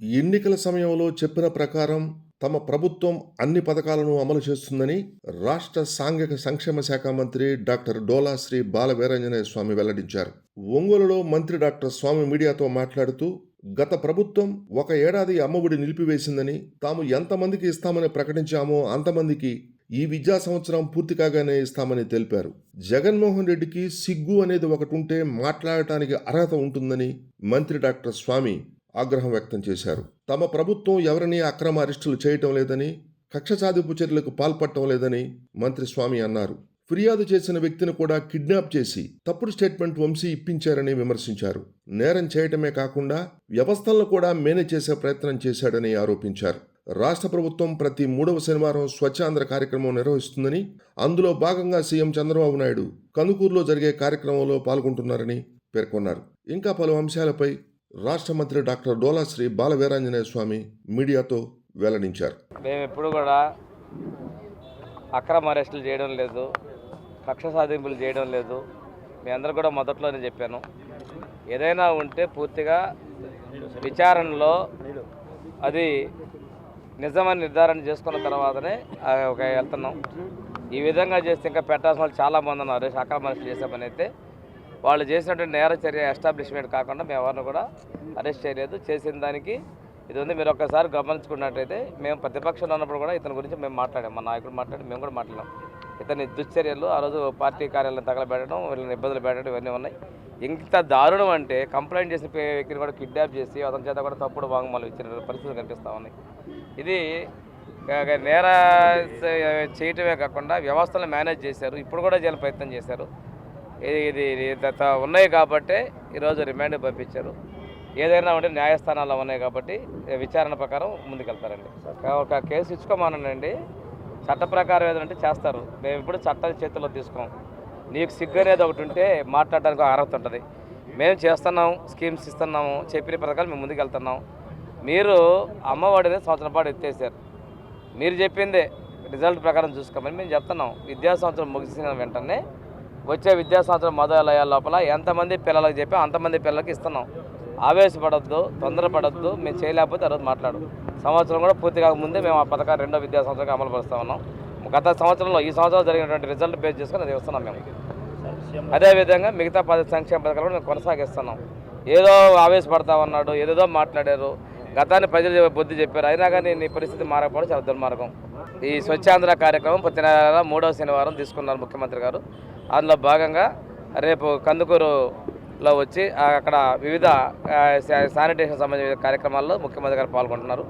ఎన్నికల సమయంలో చెప్పిన ప్రకారం తమ ప్రభుత్వం అన్ని పథకాలను అమలు చేస్తుందని రాష్ట్ర సాంఘిక సంక్షేమ శాఖ మంత్రి డాక్టర్ డోలా శ్రీ బాల వీరాంజనేయ స్వామి వెల్లడించారు. ఒంగోలులో మంత్రి డాక్టర్ స్వామి మీడియాతో మాట్లాడుతూ గత ప్రభుత్వం ఒక ఏడాది అమ్మఒడి నిలిపివేసిందని, తాము ఎంతమందికి ఇస్తామని ప్రకటించామో అంతమందికి ఈ విద్యా సంవత్సరం పూర్తి కాగానే ఇస్తామని తెలిపారు. జగన్మోహన్ రెడ్డికి సిగ్గు అనేది ఒకటి ఉంటే మాట్లాడటానికి అర్హత ఉంటుందని మంత్రి డాక్టర్ స్వామి ఆగ్రహం వ్యక్తం చేశారు. తమ ప్రభుత్వం ఎవరినీ అక్రమ అరెస్టులు చేయటం లేదని, కక్ష సాధింపు చర్యలకు పాల్పడటం లేదని మంత్రి స్వామి అన్నారు. ఫిర్యాదు చేసిన వ్యక్తిని కూడా కిడ్నాప్ చేసి తప్పుడు స్టేట్మెంట్ వంశీ ఇప్పించారని విమర్శించారు. నేరం చేయటమే కాకుండా వ్యవస్థలను కూడా మేనేజ్ చేసే ప్రయత్నం చేశాడని ఆరోపించారు. రాష్ట్ర ప్రభుత్వం ప్రతి 3వ శనివారం స్వచ్ఛాంధ్ర కార్యక్రమం నిర్వహిస్తుందని, అందులో భాగంగా సీఎం చంద్రబాబు నాయుడు కందుకూరులో జరిగే కార్యక్రమంలో పాల్గొంటున్నారని పేర్కొన్నారు. ఇంకా పలు అంశాలపై రాష్ట్ర మంత్రి డాక్టర్ డోలా శ్రీ బాల వీరాంజనేయ స్వామి మీడియాతో వెల్లడించారు. మేము ఎప్పుడు కూడా అక్రమ అరెస్టులు చేయడం లేదు, కక్ష సాధింపులు చేయడం లేదు. మీ అందరూ కూడా మొదట్లోనే చెప్పాను, ఏదైనా ఉంటే పూర్తిగా విచారణలో అది నిజమని నిర్ధారణ చేసుకున్న తర్వాతనే వెళ్తున్నాం. ఈ విధంగా చేస్తే ఇంకా పెట్టాల్సిన వాళ్ళు చాలామంది ఉన్నారు. అక్రమ అరెస్టులు చేసే పని అయితే వాళ్ళు చేసినటువంటి నేర చర్య ఎస్టాబ్లిష్మెంట్ కాకుండా మేము ఎవరిని కూడా అరెస్ట్ చేయలేదు. చేసిన దానికి ఇది ఉంది. మీరు ఒక్కసారి గమనించుకున్నట్టయితే మేము ప్రతిపక్షంలో ఉన్నప్పుడు కూడా ఇతని గురించి మేము మాట్లాడాం, మా నాయకుడు మాట్లాడి మేము కూడా మాట్లాడాం. ఇతని దుశ్చర్యలు ఆ రోజు పార్టీ కార్యాలయం తగలబెట్టడం, వీళ్ళని ఇబ్బందులు పెట్టడం ఇవన్నీ ఉన్నాయి. ఇంత దారుణం అంటే కంప్లైంట్ చేసిన వ్యక్తిని కూడా కిడ్నాప్ చేసి అతని చేత కూడా తప్పుడు వాంగ్మూలం ఇచ్చిన పరిస్థితులు కనిపిస్తూ ఉన్నాయి. ఇది నేర చేయటమే కాకుండా వ్యవస్థలను మేనేజ్ చేశారు. ఇప్పుడు కూడా చేయాలని ప్రయత్నం చేశారు. ఇది ఉన్నాయి కాబట్టే ఈరోజు రిమాండ్ పంపించారు. ఏదైనా ఉంటే న్యాయస్థానాల్లో ఉన్నాయి కాబట్టి విచారణ ప్రకారం ముందుకెళ్తారండి. ఒక కేసు ఇచ్చుకోమానండి, చట్ట ప్రకారం ఏదంటే చేస్తారు. మేము ఇప్పుడు చట్టాన్ని చేతుల్లో తీసుకోం. నీకు సిగ్గు అనేది ఒకటి ఉంటే మాట్లాడడానికి అర్హత ఉంటుంది. మేము చేస్తున్నాం, స్కీమ్స్ ఇస్తున్నాము, చెప్పిన పథకాలు మేము ముందుకు వెళ్తున్నాం. మీరు అమ్మఒడిని సంవత్సరం పాటు ఎత్తేసారు. మీరు చెప్పిందే రిజల్ట్ ప్రకారం చూసుకోమని మేము చెప్తున్నాం. విద్యా సంవత్సరం ముగిసిన వెంటనే వచ్చే విద్యా సంవత్సరం మొదలయ్యే లోపల ఎంతమంది పిల్లలకు చెప్పి అంతమంది పిల్లలకి ఇస్తున్నాం. ఆవేశపడద్దు, తొందరపడద్దు. మేము చేయలేకపోతే ఆ రోజు మాట్లాడు. సంవత్సరం కూడా పూర్తి కాకముందే మేము ఆ పథకాన్ని 2వ విద్యా సంవత్సరం అమలు పరుస్తూ ఉన్నాం. గత సంవత్సరంలో ఈ సంవత్సరం జరిగినటువంటి రిజల్ట్ బేస్ చేసుకుని అది ఇస్తున్నాం మేము. అదేవిధంగా మిగతా సంక్షేమ పథకాలు కూడా మేము కొనసాగిస్తున్నాం. ఏదో ఆవేశపడతా ఉన్నాడు, ఏదేదో మాట్లాడారు, గతాన్ని ప్రజలు బుద్ధి చెప్పారు, అయినా కానీ నీ పరిస్థితి మారకపోవడం చాలా దుర్మార్గం. ఈ స్వచ్ఛాంధ్ర కార్యక్రమం ప్రతి నెల 3వ శనివారం తీసుకున్నారు ముఖ్యమంత్రి గారు. అందులో భాగంగా రేపు కందుకూరులో వచ్చి అక్కడ వివిధ శానిటేషన్ సంబంధించిన కార్యక్రమాల్లో ముఖ్యమంత్రి గారు పాల్గొంటున్నారు.